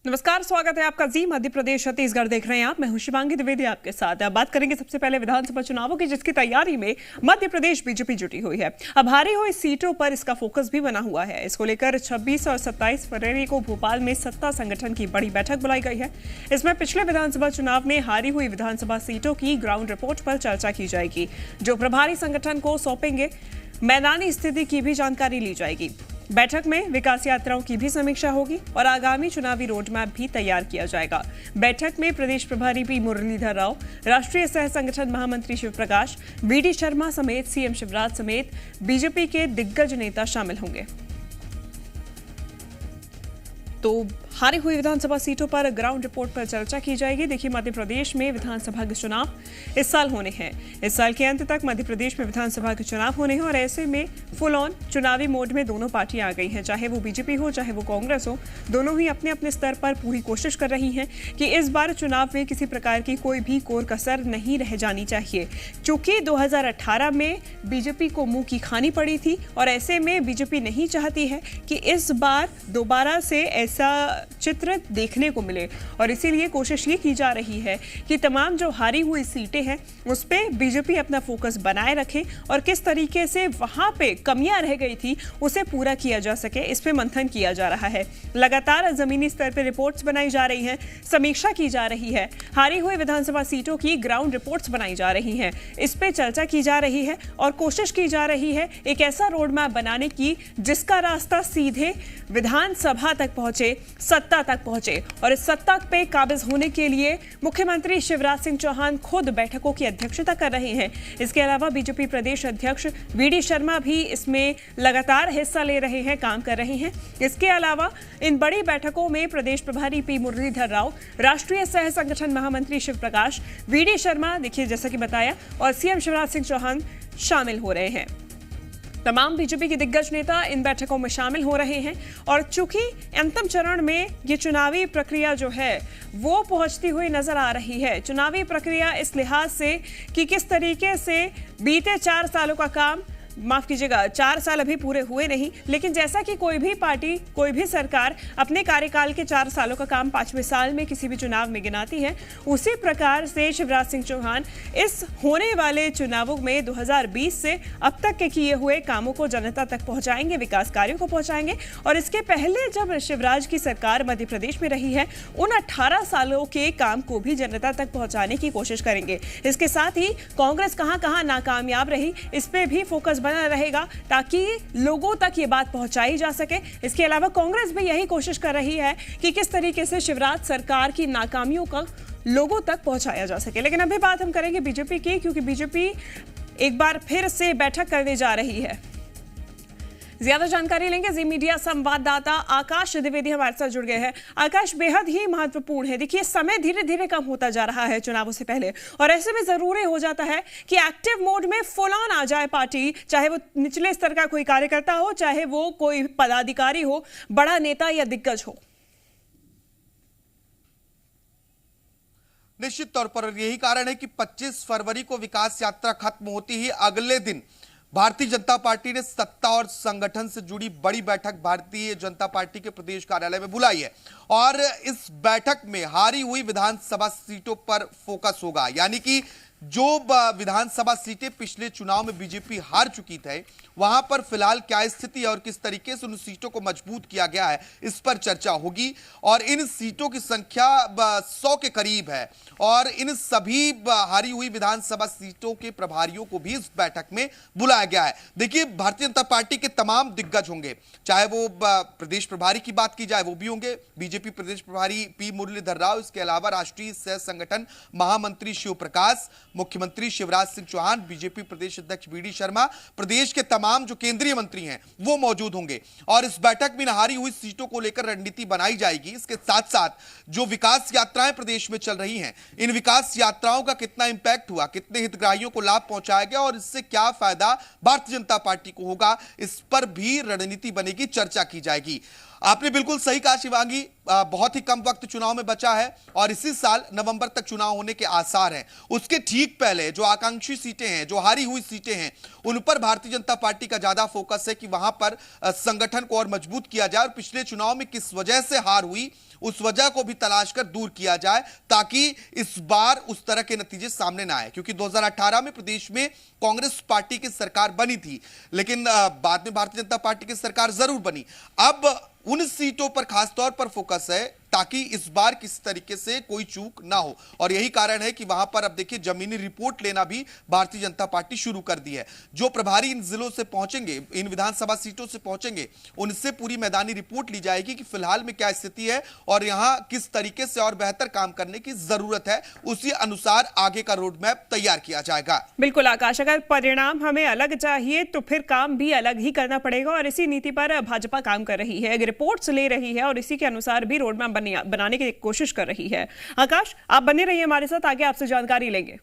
नमस्कार, स्वागत है आपका जी मध्य प्रदेश छत्तीसगढ़ देख रहे हैं आप। मैं हूं शिवांगी द्विवेदी आपके साथ। अब बात करेंगे सबसे पहले विधानसभा चुनावों की, जिसकी तैयारी में मध्य प्रदेश बीजेपी जुटी हुई है। अब हारी हुई सीटों पर इसका फोकस भी बना हुआ है। इसको लेकर 26 और 27 फरवरी को भोपाल में सत्ता संगठन की बड़ी बैठक बुलाई गई है। इसमें पिछले विधानसभा चुनाव में हारी हुई विधानसभा सीटों की ग्राउंड रिपोर्ट पर चर्चा की जाएगी, जो प्रभारी संगठन को सौंपेंगे। मैदानी स्थिति की भी जानकारी ली जाएगी। बैठक में विकास यात्राओं की भी समीक्षा होगी और आगामी चुनावी रोड मैप भी तैयार किया जाएगा। बैठक में प्रदेश प्रभारी पी मुरलीधर राव, राष्ट्रीय सह संगठन महामंत्री शिव प्रकाश, वीडी शर्मा समेत सीएम शिवराज समेत बीजेपी के दिग्गज नेता शामिल होंगे। तो हारी हुई विधानसभा सीटों पर ग्राउंड रिपोर्ट पर चर्चा की जाएगी। देखिए, मध्य प्रदेश में विधानसभा के चुनाव इस साल होने हैं। इस साल के अंत तक मध्य प्रदेश में विधानसभा के चुनाव होने हैं और ऐसे में फुल ऑन चुनावी मोड में दोनों पार्टियां आ गई हैं। चाहे वो बीजेपी हो, चाहे वो कांग्रेस हो, दोनों ही अपने अपने स्तर पर पूरी कोशिश कर रही हैं कि इस बार चुनाव में किसी प्रकार की कोई भी कोर कसर नहीं रह जानी चाहिए। चूंकि 2018 में बीजेपी को मुंह की खानी पड़ी थी और ऐसे में बीजेपी नहीं चाहती है कि इस बार दोबारा से ऐसा चित्र देखने को मिले और इसीलिए कोशिश ये की जा रही है कि तमाम जो हारी हुई सीटें हैं उस पे बीजेपी अपना फोकस बनाए रखे और किस तरीके से वहां पे कमियां रह गई थी उसे पूरा किया जा सके, इस पे मंथन किया जा रहा है। लगातार जमीनी स्तर पे रिपोर्ट्स बनाई जा रही हैं, समीक्षा की जा रही है। हारी हुई विधानसभा सीटों की ग्राउंड रिपोर्ट्स बनाई जा रही हैं, इस पे चर्चा की जा रही है और कोशिश की जा रही है एक ऐसा रोड मैप बनाने की जिसका रास्ता सीधे विधानसभा तक पहुंचे, सत्ता तक पहुंचे। और इस सत्ता पे काबिज होने के लिए मुख्यमंत्री शिवराज सिंह चौहान खुद बैठकों की अध्यक्षता कर रहे हैं। इसके अलावा बीजेपी प्रदेश अध्यक्ष वीडी शर्मा भी इसमें लगातार हिस्सा ले रहे हैं, काम कर रहे हैं। इसके अलावा इन बड़ी बैठकों में प्रदेश प्रभारी पी मुरलीधर राव, राष्ट्रीय सह संगठन महामंत्री शिव प्रकाश, वीडी शर्मा, देखिए जैसा कि बताया, और सीएम शिवराज सिंह चौहान शामिल हो रहे हैं। तमाम बीजेपी के दिग्गज नेता इन बैठकों में शामिल हो रहे हैं और चूंकि अंतिम चरण में ये चुनावी प्रक्रिया जो है वो पहुंचती हुई नजर आ रही है। चुनावी प्रक्रिया इस लिहाज से कि किस तरीके से बीते 4 सालों का काम, माफ कीजिएगा 4 साल अभी पूरे हुए नहीं, लेकिन जैसा कि कोई भी पार्टी, कोई भी सरकार अपने कार्यकाल के 4 सालों का काम 5वें साल में किसी भी चुनाव में गिनाती है, उसी प्रकार से शिवराज सिंह चौहान इस होने वाले चुनावों में 2020 से अब तक के किए हुए कामों को जनता तक पहुंचाएंगे, विकास कार्यों को पहुंचाएंगे। और इसके पहले जब शिवराज की सरकार मध्य प्रदेश में रही है, उन 18 सालों के काम को भी जनता तक पहुंचाने की कोशिश करेंगे। इसके साथ ही कांग्रेस कहां नाकामयाब रही, इस पे भी फोकस बना रहेगा ताकि लोगों तक ये बात पहुंचाई जा सके। इसके अलावा कांग्रेस भी यही कोशिश कर रही है कि किस तरीके से शिवराज सरकार की नाकामियों का लोगों तक पहुंचाया जा सके। लेकिन अभी बात हम करेंगे बीजेपी की, क्योंकि बीजेपी एक बार फिर से बैठक करने जा रही है। ज्यादा जानकारी लेंगे जी मीडिया संवाददाता आकाश द्विवेदी हमारे साथ जुड़ गए हैं। आकाश, बेहद ही महत्वपूर्ण है। देखिए, समय धीरे धीरे कम होता जा रहा है चुनावों से पहले और ऐसे में जरूरी हो जाता है कि एक्टिव मोड में फुल ऑन आ जाए पार्टी, चाहे वो निचले स्तर का कोई कार्यकर्ता हो, चाहे वो कोई पदाधिकारी हो, बड़ा नेता या दिग्गज हो। निश्चित तौर पर यही कारण है कि 25 फरवरी को विकास यात्रा खत्म होती ही अगले दिन भारतीय जनता पार्टी ने सत्ता और संगठन से जुड़ी बड़ी बैठक भारतीय जनता पार्टी के प्रदेश कार्यालय में बुलाई है और इस बैठक में हारी हुई विधानसभा सीटों पर फोकस होगा। यानी कि जो विधानसभा सीटें पिछले चुनाव में बीजेपी हार चुकी थी, वहां पर फिलहाल क्या स्थिति है और किस तरीके से उन सीटों को मजबूत किया गया है, इस पर चर्चा होगी। और इन सीटों की संख्या 100 के करीब है और इन सभी हारी हुई विधानसभा सीटों के प्रभारियों को भी इस बैठक में बुलाया गया है। देखिए, भारतीय जनता पार्टी के तमाम दिग्गज होंगे, चाहे वो प्रदेश प्रभारी की बात की जाए वो भी होंगे, बीजेपी प्रदेश प्रभारी पी मुरलीधर राव, इसके अलावा राष्ट्रीय सह संगठन महामंत्री शिव प्रकाश, मुख्यमंत्री शिवराज सिंह चौहान, बीजेपी प्रदेश अध्यक्ष वीडी शर्मा, प्रदेश के तमाम जो केंद्रीय मंत्री हैं वो मौजूद होंगे और इस बैठक में हारी हुई सीटों को लेकर रणनीति बनाई जाएगी। इसके साथ साथ जो विकास यात्राएं प्रदेश में चल रही हैं, इन विकास यात्राओं का कितना इंपैक्ट हुआ, कितने हितग्राहियों को लाभ पहुंचाया गया और इससे क्या फायदा भारतीय जनता पार्टी को होगा, इस पर भी रणनीति बनेगी, चर्चा की जाएगी। आपने बिल्कुल सही कहा शिवांगी, बहुत ही कम वक्त चुनाव में बचा है और इसी साल नवंबर तक चुनाव होने के आसार हैं। उसके ठीक पहले जो आकांक्षी सीटें हैं, जो हारी हुई सीटें हैं, उन पर भारतीय जनता पार्टी का ज्यादा फोकस है कि वहां पर संगठन को और मजबूत किया जाए और पिछले चुनाव में किस वजह से हार हुई उस वजह को भी तलाश कर दूर किया जाए, ताकि इस बार उस तरह के नतीजे सामने ना आए। क्योंकि 2018 में प्रदेश में कांग्रेस पार्टी की सरकार बनी थी, लेकिन बाद में भारतीय जनता पार्टी की सरकार जरूर बनी। अब उन सीटों पर खासतौर पर फोकस है ताकि इस बार किसी तरीके से कोई चूक ना हो, और यही कारण है कि वहां पर अब देखिए जमीनी रिपोर्ट लेना भी भारतीय जनता पार्टी शुरू कर दी है। जो प्रभारी इन जिलों से पहुंचेंगे, इन विधानसभा सीटों से पहुंचेंगे, उनसे पूरी मैदानी रिपोर्ट ली जाएगी कि फिलहाल में क्या स्थिति है और यहां किस तरीके से और बेहतर काम करने की जरूरत है। उसी अनुसार आगे का रोड मैप तैयार किया जाएगा। बिल्कुल आकाश, अगर परिणाम हमें अलग चाहिए तो फिर काम भी अलग ही करना पड़ेगा और इसी नीति पर भाजपा काम कर रही है, रिपोर्ट्स ले रही है और इसी के अनुसार भी रोड मैप बनाने की कोशिश कर रही है। आकाश, आप बने रहिए हमारे साथ, आगे आपसे जानकारी लेंगे।